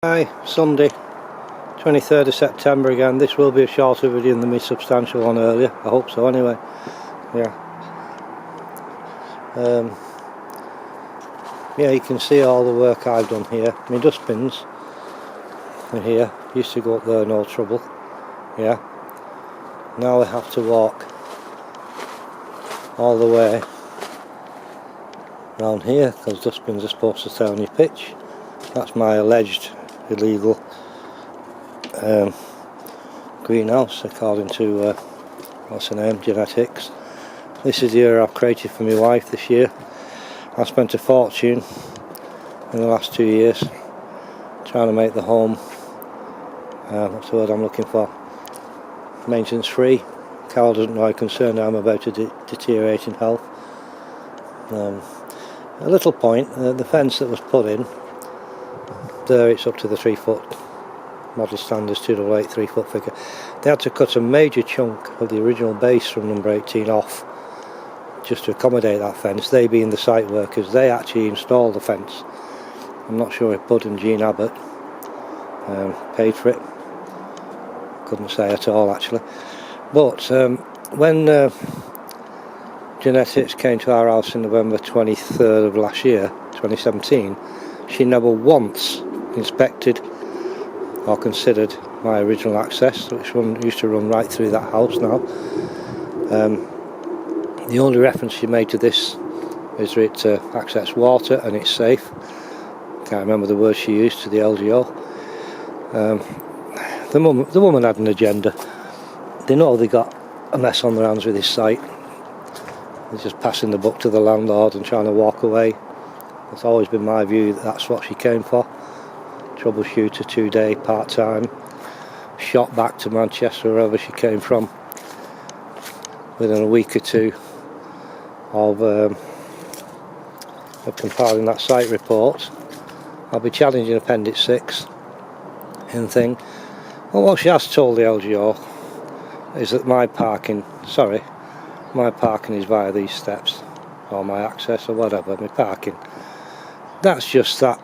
Hi, Sunday 23rd of September again. This will be a shorter video than my substantial one earlier. I hope so anyway. Yeah, you can see all the work I've done here. My dustbins are here. Used to go up there, no trouble. Yeah, now I have to walk all the way round here because dustbins are supposed to stay on your pitch. That's my alleged illegal greenhouse according to what's her name, genetics. This is the year I've created for my wife this year. I spent a fortune in the last 2 years trying to make the home, what's the word I'm looking for, maintenance free. Carol doesn't know how concerned I am about her deteriorating health. A little point, the fence that was put in there, it's up to the 3 foot model standards 288 3 foot figure. They had to cut a major chunk of the original base from number 18 off just to accommodate that fence. They being the site workers, they actually installed the fence. I'm not sure if Bud and Jean Abbott paid for it, couldn't say at all actually. But when genetics came to our house in November 23rd of last year, 2017, she never once inspected or considered my original access, which used to run right through that house now. The only reference she made to this is that it access water and it's safe. Can't remember the word she used, to the LGO. The woman had an agenda. They know they got a mess on their hands with this site. They're just passing the buck to the landlord and trying to walk away. It's always been my view that that's what she came for. Troubleshooter, 2-day, part-time, shot back to Manchester, wherever she came from, within a week or two of compiling that site report. I'll be challenging Appendix 6 and thing. Well, what she has told the LGO is that my parking is via these steps, or my access, or whatever, my parking. That's just that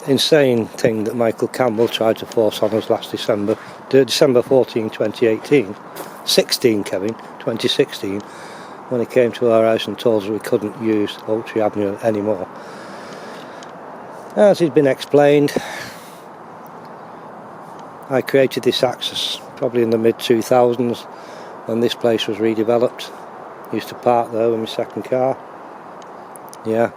insane thing that Michael Campbell tried to force on us last December 14, 2018, 2016, when he came to our house and told us we couldn't use Oak Tree Avenue anymore. As it's been explained, I created this access probably in the mid-2000s when this place was redeveloped. Used to park there with my second car. Yeah.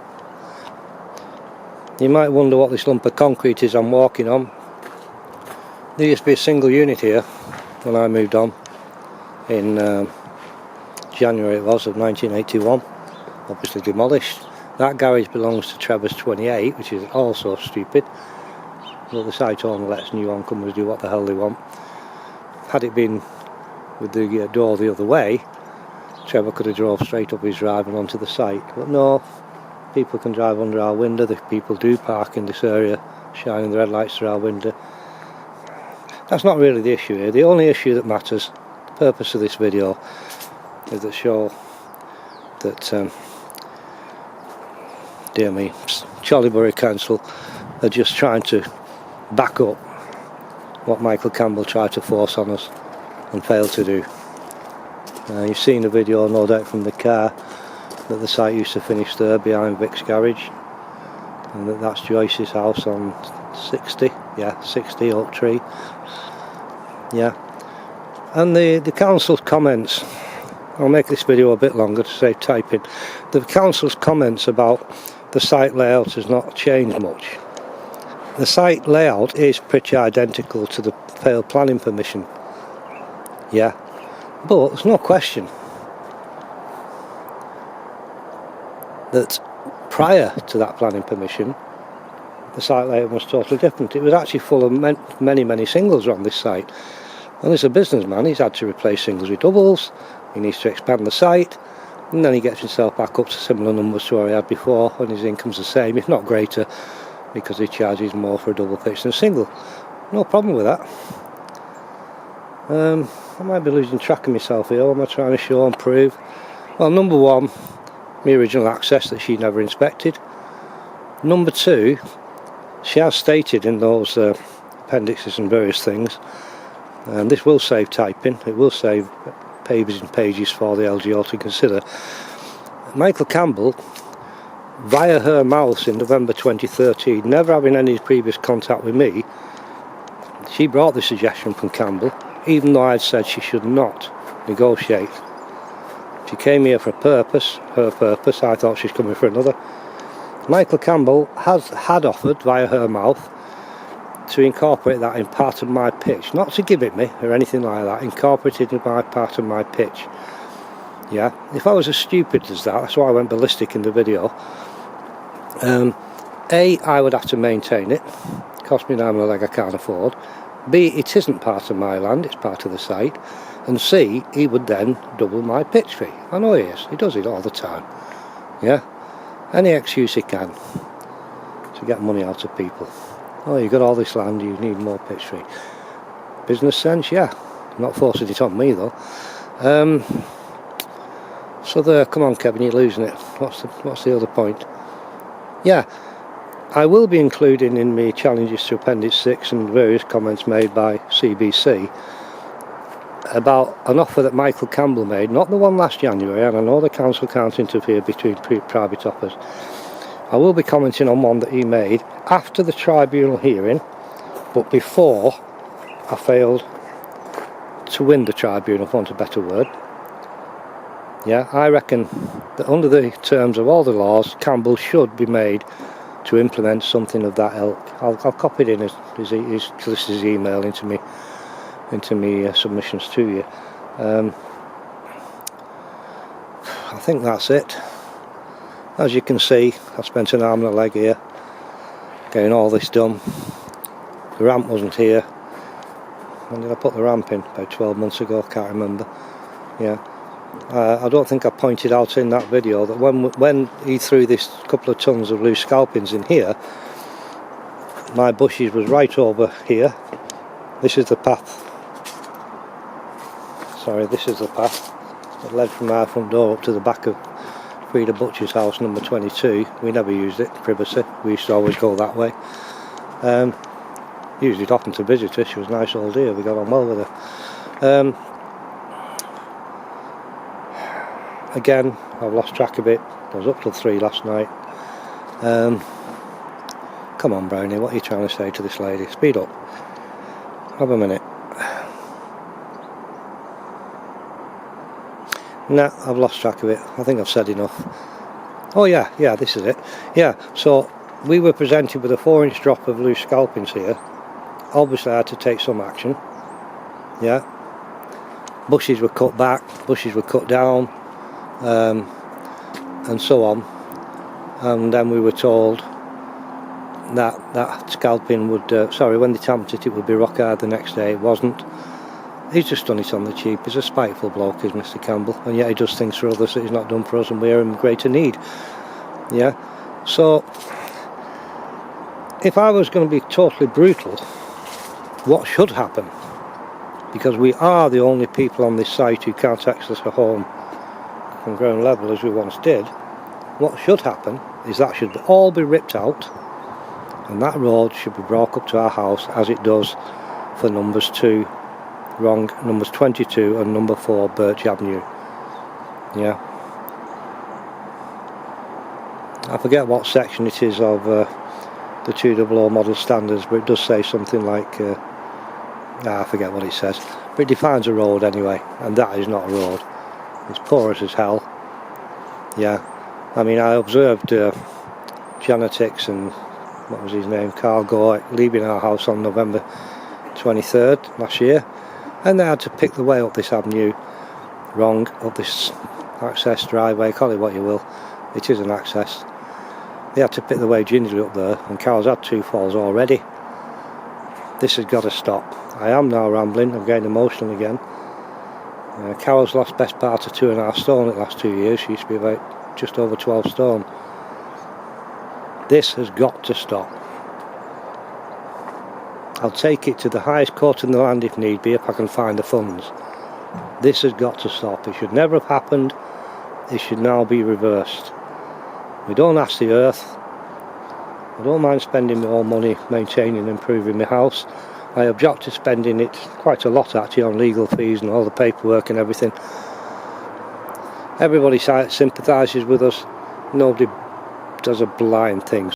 You might wonder what this lump of concrete is I'm walking on. There used to be a single unit here when I moved on in January it was of 1981, obviously demolished. That garage belongs to Trevor's 28, which is also stupid, but the site owner lets new oncomers do what the hell they want. Had it been with the door the other way, Trevor could have drove straight up his drive and onto the site, but no. People can drive under our window. The people do park in this area, shining the red lights through our window. That's not really the issue here. The only issue that matters, the purpose of this video, is to show that, dear me, Charliebury Council are just trying to back up what Michael Campbell tried to force on us and failed to do. You've seen the video, no doubt, from the car, that the site used to finish there behind Vic's garage, and that's Joyce's house on 60 Oak Tree. Yeah, and the council's comments, I'll make this video a bit longer to save typing. The council's comments about the site layout has not changed much. The site layout is pretty identical to the failed planning permission. Yeah, but there's no question that prior to that planning permission the site layout was totally different. It was actually full of many singles on this site, and as a businessman he's had to replace singles with doubles. He needs to expand the site, and then he gets himself back up to similar numbers to where he had before, and his income's the same, if not greater, because he charges more for a double pitch than a single. No problem with that. I might be losing track of myself here. What am I trying to show and prove? Well, number one, my original access that she never inspected. Number two, She has stated in those appendixes and various things, and this will save typing, it will save pages and pages for the LGO to consider. Michael Campbell, via her mouth in November 2013, never having any previous contact with me, she brought the suggestion from Campbell, even though I had said she should not negotiate. She came here for a purpose, her purpose. I thought she was coming for another. Michael Campbell had offered via her mouth to incorporate that in part of my pitch, not to give it me or anything like that, incorporated in my part of my pitch. Yeah, if I was as stupid as that, that's why I went ballistic in the video. A, I would have to maintain it, cost me an arm and a leg I can't afford. B, it isn't part of my land, it's part of the site. And C, he would then double my pitch fee. I know he is, he does it all the time. Yeah, any excuse he can to get money out of people. Oh, you got all this land, you need more pitch fee. Business sense, yeah. I'm not forcing it on me though. So there, come on Kevin, you're losing it. What's the other point? Yeah, I will be including in my challenges to Appendix 6 and various comments made by CBC about an offer that Michael Campbell made, not the one last January, and I know the council can't interfere between private offers. I will be commenting on one that he made after the tribunal hearing, but before I failed to win the tribunal, for want of a better word. Yeah, I reckon that under the terms of all the laws, Campbell should be made to implement something of that ilk. I'll copy it in his solicitor's email into me submissions to you. I think that's it. As you can see, I've spent an arm and a leg here getting all this done. The ramp wasn't here. When did I put the ramp in? About 12 months ago, I can't remember. Yeah. I don't think I pointed out in that video that when he threw this couple of tons of loose scalpings in here, my bushes was right over here. This is the path. Sorry, this is the path that led from our front door up to the back of Frida Butcher's house, number 22. We never used it, privacy. We used to always go that way. Used it often to visit her. She was a nice old dear. We got on well with her. Again, I've lost track of it. I was up till 3 last night. Come on, Brownie, what are you trying to say to this lady? Speed up. Have a minute. Nah, I've lost track of it. I think I've said enough. Oh yeah, this is it. Yeah, so we were presented with a 4-inch drop of loose scalpings here. Obviously I had to take some action. Yeah. Bushes were cut back, bushes were cut down, and so on. And then we were told that scalping would, when they tamped it, it would be rock hard the next day. It wasn't. He's just done it on the cheap. He's a spiteful bloke, is Mr. Campbell, and yet he does things for others that he's not done for us, and we are in greater need. Yeah. So if I was going to be totally brutal, what should happen? Because we are the only people on this site who can't access a home from ground level as we once did. What should happen is that should all be ripped out, and that road should be brought up to our house as it does for numbers 22 and number 4 Birch Avenue. Yeah. I forget what section it is of the 200 model standards, but it does say something like I forget what it says, but it defines a road anyway, and that is not a road. It's porous as hell. Yeah, I mean, I observed Janetix and what was his name, Carl Gore, leaving our house on November 23rd last year, and they had to pick the way up this avenue wrong, up this access driveway, call it what you will, it is an access. They had to pick the way gingerly up there, and Carl's had 2 falls already. This has got to stop. I am now rambling, I'm getting emotional again. Carol's lost best part of 2.5 stone in the last 2 years. She used to be about just over 12 stone. This has got to stop. I'll take it to the highest court in the land if need be, if I can find the funds. This has got to stop. It should never have happened. It should now be reversed. We don't ask the earth. I don't mind spending more money maintaining and improving my house. I object to spending it quite a lot actually on legal fees and all the paperwork and everything. Everybody sympathises with us. Nobody does a blind thing.